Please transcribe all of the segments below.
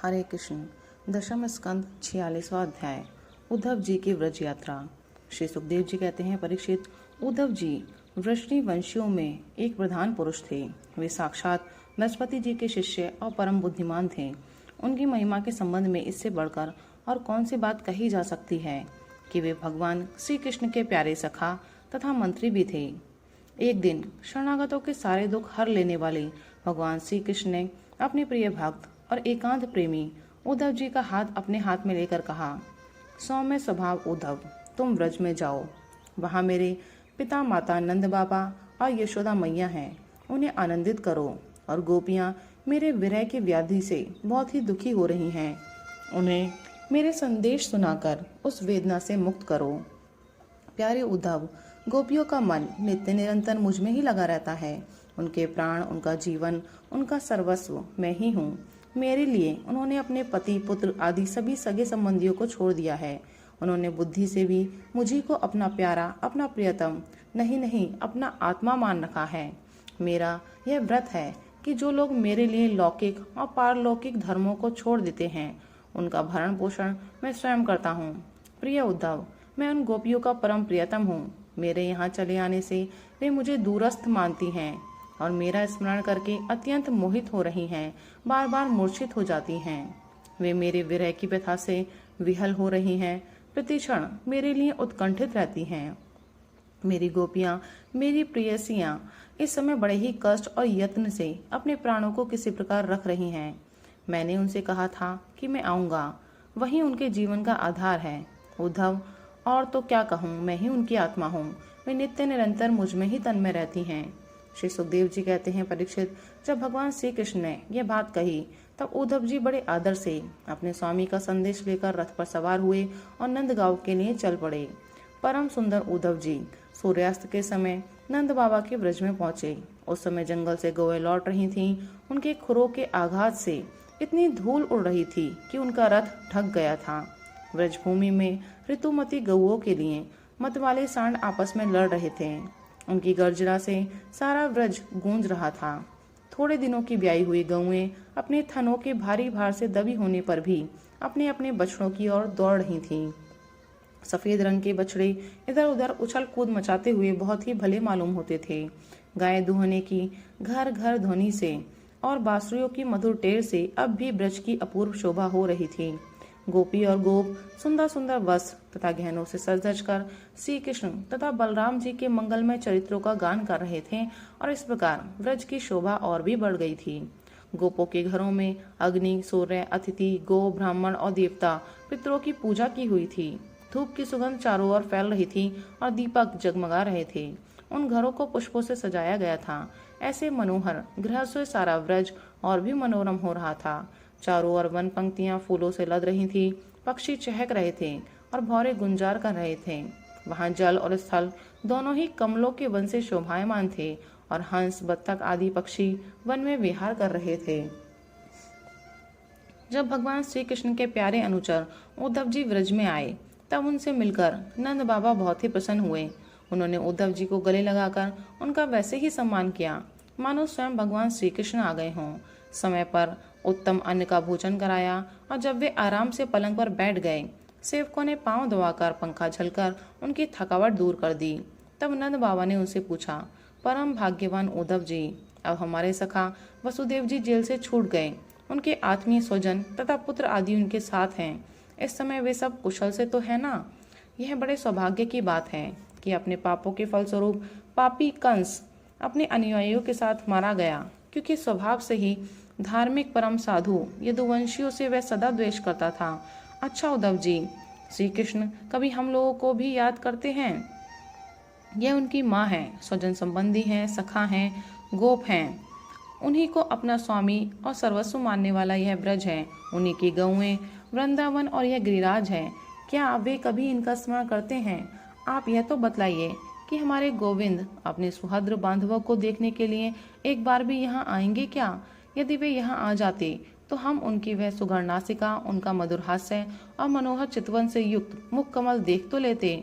हरे कृष्ण। दशम स्कंद 46वां अध्याय। उद्धव जी की व्रज यात्रा। श्री सुखदेव जी कहते हैं, परीक्षित, उद्धव जी वृष्णि वंशियों में एक प्रधान पुरुष थे। वे साक्षात बृहस्पति जी के शिष्य और परम बुद्धिमान थे। उनकी महिमा के संबंध में इससे बढ़कर और कौन सी बात कही जा सकती है कि वे भगवान श्री कृष्ण के प्यारे सखा तथा मंत्री भी थे। एक दिन शरणागतों के सारे दुख हर लेने वाले भगवान श्री कृष्ण ने अपने प्रिय भक्त और एकांत प्रेमी उद्धव जी का हाथ अपने हाथ में लेकर कहा, सौम्य स्वभाव उद्धव, तुम व्रज में जाओ। वहाँ मेरे पिता माता नंद बाबा और यशोदा मैया हैं, उन्हें आनंदित करो। और गोपियाँ मेरे विरह की व्याधि से बहुत ही दुखी हो रही हैं, उन्हें मेरे संदेश सुनाकर उस वेदना से मुक्त करो। प्यारे उद्धव, गोपियों का मन नित्य निरंतर मुझ में ही लगा रहता है। उनके प्राण, उनका जीवन, उनका सर्वस्व मैं ही हूँ। मेरे लिए उन्होंने अपने पति, पुत्र आदि सभी सगे संबंधियों को छोड़ दिया है। उन्होंने बुद्धि से भी मुझी को अपना प्यारा, अपना प्रियतम, नहीं अपना आत्मा मान रखा है। मेरा यह व्रत है कि जो लोग मेरे लिए लौकिक और पारलौकिक धर्मों को छोड़ देते हैं, उनका भरण पोषण मैं स्वयं करता हूँ। प्रिय उद्धव, मैं उन गोपियों का परम प्रियतम हूँ। मेरे यहाँ चले आने से वे मुझे दूरस्थ मानती हैं और मेरा स्मरण करके अत्यंत मोहित हो रही हैं, बार बार मूर्छित हो जाती हैं। वे मेरे विरह की व्यथा से विहल हो रही हैं, प्रतिक्षण मेरे लिए उत्कंठित रहती हैं। मेरी गोपियाँ, मेरी प्रेयसियाँ इस समय बड़े ही कष्ट और यत्न से अपने प्राणों को किसी प्रकार रख रही हैं। मैंने उनसे कहा था कि मैं आऊँगा, वही उनके जीवन का आधार है। उद्धव, और तो क्या कहूँ, मैं ही उनकी आत्मा हूँ। वे नित्य निरंतर मुझ में ही तन्मय रहती हैं। श्री सुखदेव जी कहते हैं, परीक्षित, जब भगवान श्री कृष्ण ने यह बात कही तब उद्धव जी बड़े आदर से अपने स्वामी का संदेश लेकर रथ पर सवार हुए और नंदगांव के लिए चल पड़े। परम सुंदर उद्धव जी सूर्यास्त के समय नंद बाबा के ब्रज में पहुंचे। उस समय जंगल से गौएं लौट रही थीं। उनके खुरों के आघात से इतनी धूल उड़ रही थी कि उनका रथ ढक गया था। ब्रजभूमि में ऋतुमती गौओं के लिए मतवाले सांड आपस में लड़ रहे थे। उनकी गर्जना से सारा ब्रज गूंज रहा था। थोड़े दिनों की ब्याई हुई गौएं अपने थनों के भारी भार से दबी होने पर भी अपने अपने बछड़ों की ओर दौड़ रही थीं। सफेद रंग के बछड़े इधर उधर उछल कूद मचाते हुए बहुत ही भले मालूम होते थे। गाय दुहने की घर घर ध्वनि से और बांसुरियों की मधुर टेर से अब भी ब्रज की अपूर्व शोभा हो रही थी। गोपी और गोप सुंदर सुंदर वस्त्र तथा गहनों से सज धज कर श्री कृष्ण तथा बलराम जी के मंगलमय चरित्रों का गान कर रहे थे और इस प्रकार ब्रज की शोभा और भी बढ़ गई थी। गोपों के घरों में अग्नि, सूर्य, अतिथि, गो, ब्राह्मण और देवता पितरों की पूजा की हुई थी। धूप की सुगंध चारों ओर फैल रही थी और दीपक जगमगा रहे थे। उन घरों को पुष्पों से सजाया गया था। ऐसे मनोहर गृह से सारा व्रज और भी मनोरम हो रहा था। चारों ओर वन पंक्तियां फूलों से लद रही थी। पक्षी चहक रहे थे और भौरे गुंजार कर रहे थे। वहां जल और स्थल दोनों ही कमलों के वन से शोभायमान थे और हंस, बत्तख आदि पक्षी वन में विहार कर रहे थे। जब भगवान श्री कृष्ण के प्यारे अनुचर उद्धव जी व्रज में आए तब उनसे मिलकर नंद बाबा बहुत ही प्रसन्न हुए। उन्होंने उद्धव जी को गले लगाकर उनका वैसे ही सम्मान किया मानो स्वयं भगवान श्री कृष्ण आ गए हों। समय पर उत्तम अन्न का भोजन कराया और जब वे आराम से पलंग पर बैठ गए, सेवकों ने पांव दबाकर पंखा झलकर उनकी थकावट दूर कर दी। तब नंद बाबा ने उनसे पूछा, परम भाग्यवान उद्धव जी, अब हमारे सखा वसुदेव जी जेल से छूट गए। उनके आत्मीय स्वजन तथा पुत्र आदि उनके साथ हैं। इस समय वे सब कुशल से तो है ना? यह बड़े सौभाग्य की बात है कि अपने पापों के फलस्वरूप पापी कंस अपने अनुयायियों के साथ मारा गया, क्योंकि स्वभाव से ही धार्मिक परम साधु यदुवंशियों से वह सदा द्वेष करता था। अच्छा उद्धव जी, श्री कृष्ण कभी हम लोगों को भी याद करते हैं। यह उनकी माँ है, स्वजन संबंधी हैं, सखा हैं, गोप हैं। उन्हीं को अपना स्वामी और सर्वस्व मानने वाला यह ब्रज है। उन्हीं की गौएं वृंदावन और यह गिरिराज है। क्या वे कभी इनका स्मरण करते हैं? आप यह तो बतलाइए कि हमारे गोविंद अपने सुहद्र बांधवों को देखने के लिए एक बार भी यहाँ आएंगे क्या? यदि वे यहाँ आ जाते तो हम उनकी वह सुघड़ नासिका, उनका मधुर हास्य और मनोहर चितवन से युक्त मुख कमल देख तो लेते।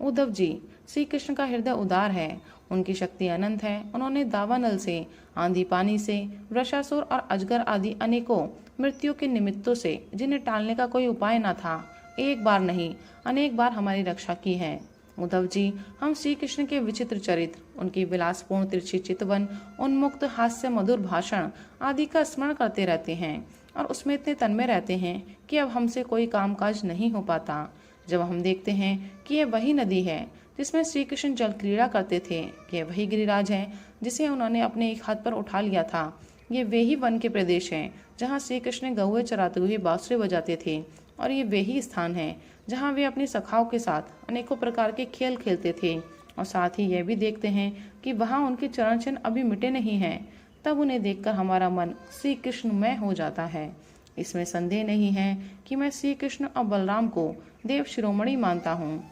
उद्धव जी, श्री कृष्ण का हृदय उदार है, उनकी शक्ति अनंत है। उन्होंने दावानल से, आंधी पानी से, वृषासुर और अजगर आदि अनेकों मृत्यु के निमित्तों से जिन्हें टालने का कोई उपाय न था, एक बार नहीं अनेक बार हमारी रक्षा की है। उद्धव जी, हम श्री कृष्ण के विचित्र चरित्र, उनकी विलासपूर्ण तिरछी चितवन, उन्मुक्त हास्य मधुर भाषण आदि का स्मरण करते रहते हैं और उसमें इतने तन्मय रहते हैं कि अब हमसे कोई कामकाज नहीं हो पाता। जब हम देखते हैं कि यह वही नदी है जिसमें श्री कृष्ण जल क्रीड़ा करते थे, यह वही गिरिराज है जिसे उन्होंने अपने एक हाथ पर उठा लिया था, ये वे ही वन के प्रदेश हैं जहाँ श्री कृष्ण गौए चराते हुए बांसुरी बजाते थे, और ये वे ही स्थान है जहाँ वे अपनी सखाओं के साथ अनेकों प्रकार के खेल खेलते थे। और साथ ही यह भी देखते हैं कि वहाँ उनके चरण चिन्ह अभी मिटे नहीं हैं। तब उन्हें देखकर हमारा मन श्री कृष्णमय हो जाता है। इसमें संदेह नहीं है कि मैं श्री कृष्ण और बलराम को देव शिरोमणि मानता हूँ,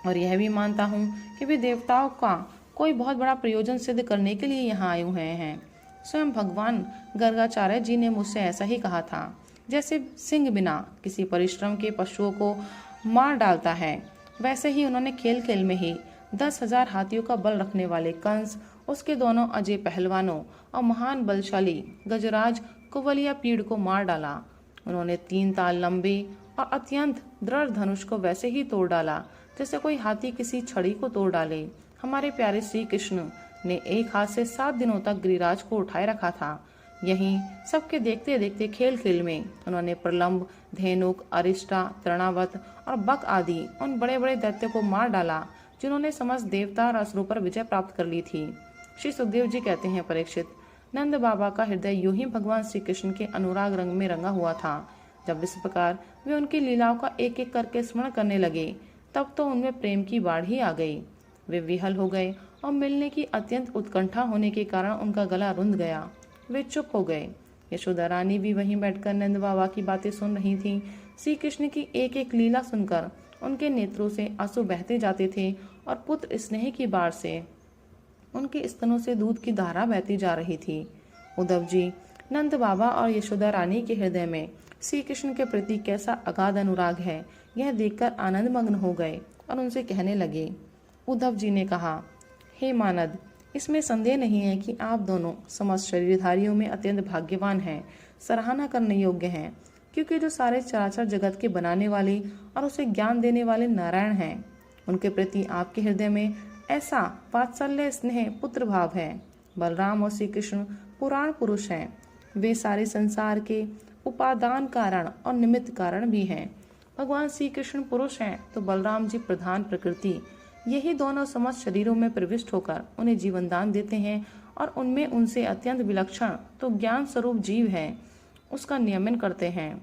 और यह भी मानता हूँ कि वे देवताओं का कोई बहुत बड़ा प्रयोजन सिद्ध करने के लिए यहाँ आए हुए हैं। स्वयं भगवान गर्गाचार्य जी ने मुझसे ऐसा ही कहा था। जैसे सिंह बिना किसी परिश्रम के पशुओं को मार डालता है, वैसे ही उन्होंने खेल खेल में ही 10,000 हाथियों का बल रखने वाले कंस, उसके दोनों अजय पहलवानों और महान बलशाली गजराज कुवलिया पीड़ को मार डाला। उन्होंने 3 ताल लंबे और अत्यंत दृढ़ धनुष को वैसे ही तोड़ डाला जैसे कोई हाथी किसी छड़ी को तोड़ डाले। हमारे प्यारे श्री कृष्ण ने एक हाथ से 7 दिनों तक गिरिराज को उठाए रखा था। यहीं सबके देखते देखते खेल खेल में उन्होंने प्रलंब, धेनुक, अरिष्टा, तृणावत और बक आदि उन बड़े बड़े दैत्यों को मार डाला जिन्होंने समस्त देवता और असुरों पर विजय प्राप्त कर ली थी। श्री सुखदेव जी कहते हैं, परीक्षित, नंद बाबा का हृदय यूं ही भगवान श्री कृष्ण के अनुराग रंग में रंगा हुआ था। जब इस प्रकार वे उनकी लीलाओं का एक एक करके स्मरण करने लगे, तब तो उनमें प्रेम की बाढ़ ही आ गई। वे विहल हो गए और मिलने की अत्यंत उत्कंठा होने के कारण उनका गला रुंध गया। वे चुप हो गए। यशोदा रानी भी वहीं बैठकर नंद बाबा की बातें सुन रही थीं। श्री कृष्ण की एक एक लीला सुनकर उनके नेत्रों से आंसू बहते जाते थे और पुत्र स्नेह की बाढ़ से उनके स्तनों से दूध की धारा बहती जा रही थी। उद्धव जी, नंद बाबा और यशोदा रानी के हृदय में श्री कृष्ण के प्रति कैसा अगाध अनुराग है, यह देखकर आनंद मग्न हो गए और उनसे कहने लगे। उद्धव जी ने कहा, हे मानद, इसमें संदेह नहीं है कि आप दोनों समस्त शरीरधारियों में अत्यंत भाग्यवान हैं, सराहना करने योग्य हैं, क्योंकि जो सारे चराचर जगत के बनाने वाले और उसे ज्ञान देने वाले नारायण हैं, उनके प्रति आपके हृदय में ऐसा वात्सल्य, स्नेह, पुत्र भाव है। बलराम और श्री कृष्ण पुराण पुरुष हैं। वे सारे संसार के उपादान कारण और निमित्त कारण भी हैं। भगवान श्री कृष्ण पुरुष हैं तो बलराम जी प्रधान प्रकृति, यही दोनों समस्त शरीरों में प्रविष्ट होकर उन्हें जीवन दान देते हैं और उनमें उनसे अत्यंत विलक्षण तो ज्ञान स्वरूप जीव है उसका नियमन करते हैं।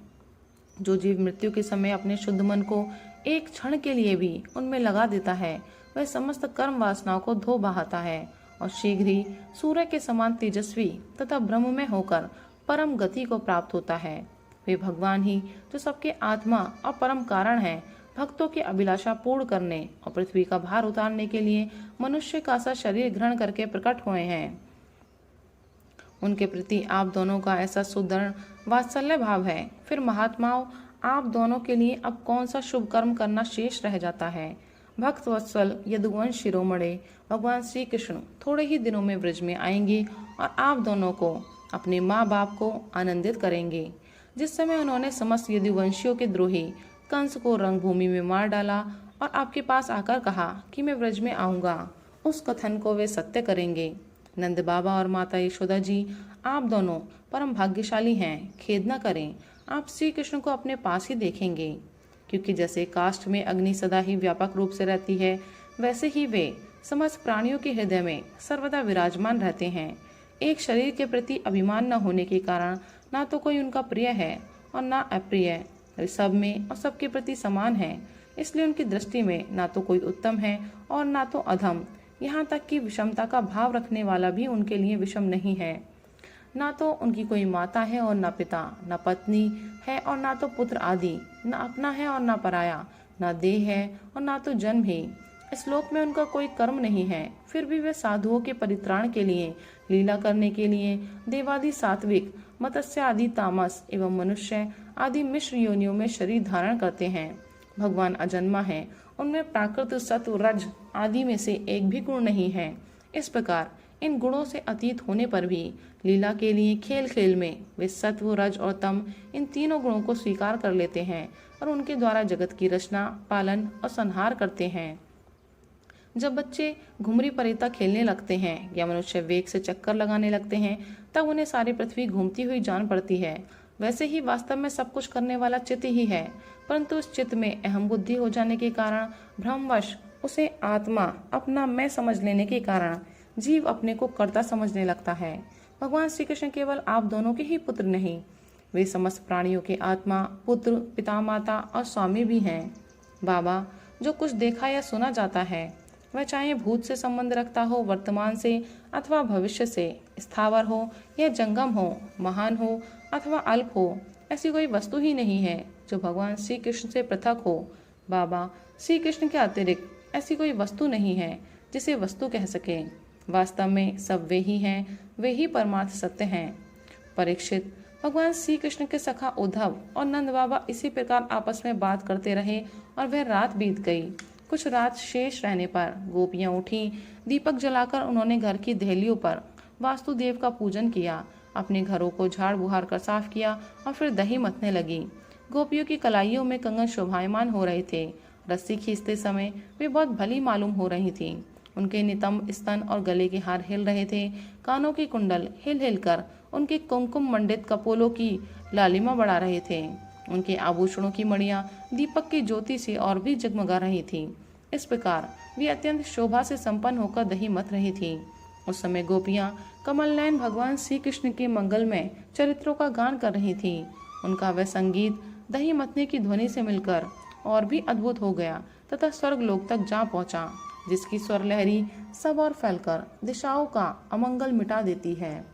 जो जीव मृत्यु के समय अपने शुद्ध मन को एक क्षण के लिए भी उनमें लगा देता है, वह समस्त कर्म वासनाओं को धो बहाता है और शीघ्र ही सूर्य के समान तेजस्वी तथा ब्रह्ममय होकर परम गति को प्राप्त होता है। वे भगवान ही जो सबके आत्मा और परम कारण है, भक्तों की अभिलाषा पूर्ण करने और पृथ्वी का भार उतारने के लिए मनुष्य का सा शरीर ग्रहण करके प्रकट हुए हैं। उनके प्रति आप दोनों का ऐसा सुदृढ़ वात्सल्य भाव है, फिर महात्माओं, आप दोनों के लिए अब कौन सा शुभ कर्म करना शेष रह जाता है। भक्त वत्सल यदुवंश शिरोमणि भगवान श्री कृष्ण थोड़े ही दिनों में ब्रज में आएंगे और आप दोनों को, अपने माँ बाप को आनंदित करेंगे। जिस समय उन्होंने समस्त यदुवंशियों के द्रोही कंस को रंगभूमि में मार डाला और आपके पास आकर कहा कि मैं ब्रज में आऊंगा, उस कथन को वे सत्य करेंगे। नंद बाबा और माता यशोदा जी, आप दोनों परम भाग्यशाली हैं। खेद न करें, आप श्री कृष्ण को अपने पास ही देखेंगे, क्योंकि जैसे काष्ठ में अग्नि सदा ही व्यापक रूप से रहती है, वैसे ही वे समस्त प्राणियों के हृदय में सर्वदा विराजमान रहते हैं। एक शरीर के प्रति अभिमान न होने के कारण ना तो कोई उनका प्रिय है और ना अप्रिय, वे सब में और सबके प्रति समान है। इसलिए उनकी दृष्टि में ना तो कोई उत्तम है और ना तो अधम, यहाँ तक कि विषमता का भाव रखने वाला भी उनके लिए विषम नहीं है। ना तो उनकी कोई माता है और ना पिता, ना पत्नी है और ना तो पुत्र आदि, ना अपना है और ना पराया, ना देह है और ना तो जन्म ही। इस लोक में उनका कोई कर्म नहीं है, फिर भी वे साधुओं के परित्राण के लिए, लीला करने के लिए देवादि सात्विक, मत्स्य आदि तामस एवं मनुष्य आदि मिश्र योनियों में शरीर धारण करते हैं। भगवान अजन्मा है, उनमें प्राकृत, सत्व, रज आदि में से एक भी गुण नहीं है। इस प्रकार इन गुणों से अतीत होने पर भी लीला के लिए खेल खेल में वे सत्व, रज और तम इन तीनों गुणों को स्वीकार कर लेते हैं और उनके द्वारा जगत की रचना, पालन और संहार करते हैं। जब बच्चे घुमरी परिता खेलने लगते हैं या मनुष्य वेग से चक्कर लगाने लगते हैं, तब उन्हें सारी पृथ्वी घूमती हुई जान पड़ती है। वैसे ही वास्तव में सब कुछ करने वाला चित्त ही है, परंतु उस चित्त में अहम बुद्धि हो जाने के कारण, भ्रमवश उसे आत्मा अपना मैं समझ लेने के कारण जीव अपने को कर्ता समझने लगता है। भगवान श्री कृष्ण केवल आप दोनों के ही पुत्र नहीं, वे समस्त प्राणियों के आत्मा, पुत्र, पिता, माता और स्वामी भी हैं। बाबा, जो कुछ देखा या सुना जाता है वह चाहे भूत से संबंध रखता हो, वर्तमान से अथवा भविष्य से, स्थावर हो या जंगम हो, महान हो अथवा अल्प हो, ऐसी कोई वस्तु ही नहीं है जो भगवान श्री कृष्ण से पृथक हो। बाबा, श्री कृष्ण के अतिरिक्त ऐसी कोई वस्तु नहीं है जिसे वस्तु कह सके। वास्तव में सब वे ही हैं, वे ही परमार्थ सत्य हैं। परीक्षित, भगवान श्री कृष्ण के सखा उद्धव और नंद बाबा इसी प्रकार आपस में बात करते रहे और वह रात बीत गई। कुछ रात शेष रहने पर गोपियां उठी। दीपक जलाकर उन्होंने घर की देहलियों पर वासुदेव का पूजन किया, अपने घरों को झाड़ बुहार कर साफ किया और फिर दही मथने लगी। गोपियों की कलाइयों में कंगन शोभायमान हो रहे थे। रस्सी खींचते समय वे बहुत भली मालूम हो रही थीं। उनके नितंब स्तन और गले के हार हिल रहे थे। कानों के कुंडल हिल हिल कर उनके कुमकुम मंडित कपोलों की लालिमा बढ़ा रहे थे। उनके आभूषणों की मणियां दीपक की ज्योति से और भी जगमगा रही थीं। इस प्रकार वे अत्यंत शोभा से संपन्न होकर दही मथ रही थीं। उस समय गोपियां कमल नयन भगवान श्री कृष्ण के मंगलमय चरित्रों का गान कर रही थीं। उनका वह संगीत दही मथने की ध्वनि से मिलकर और भी अद्भुत हो गया तथा स्वर्ग लोक तक जा पहुंचा, जिसकी स्वर लहरी सब और फैलकर दिशाओं का अमंगल मिटा देती है।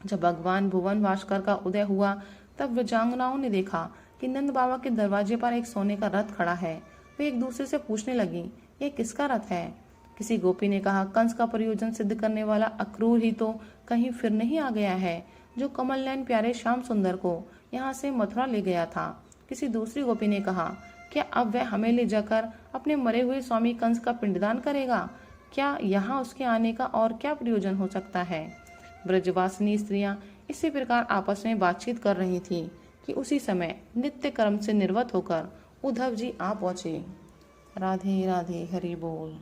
जब भगवान भुवन भास्कर का उदय हुआ, तब विजांगनाओं ने देखा कि नंद बाबा के दरवाजे पर एक सोने का रथ खड़ा है। वे एक दूसरे से पूछने लगी, यह किसका रथ है? किसी गोपी ने कहा, कंस का प्रयोजन सिद्ध करने वाला अक्रूर ही तो कहीं फिर नहीं आ गया है, जो कमल नयन प्यारे श्याम सुंदर को यहाँ से मथुरा ले गया था। किसी दूसरी गोपी ने कहा, क्या अब वह हमें ले जाकर अपने मरे हुए स्वामी कंस का पिंडदान करेगा? क्या यहाँ उसके आने का और क्या प्रयोजन हो सकता है? ब्रजवासिनी स्त्रियां इसी प्रकार आपस में बातचीत कर रही थीं कि उसी समय नित्य कर्म से निर्वत होकर उद्धव जी आ पहुंचे। राधे राधे, हरि बोल।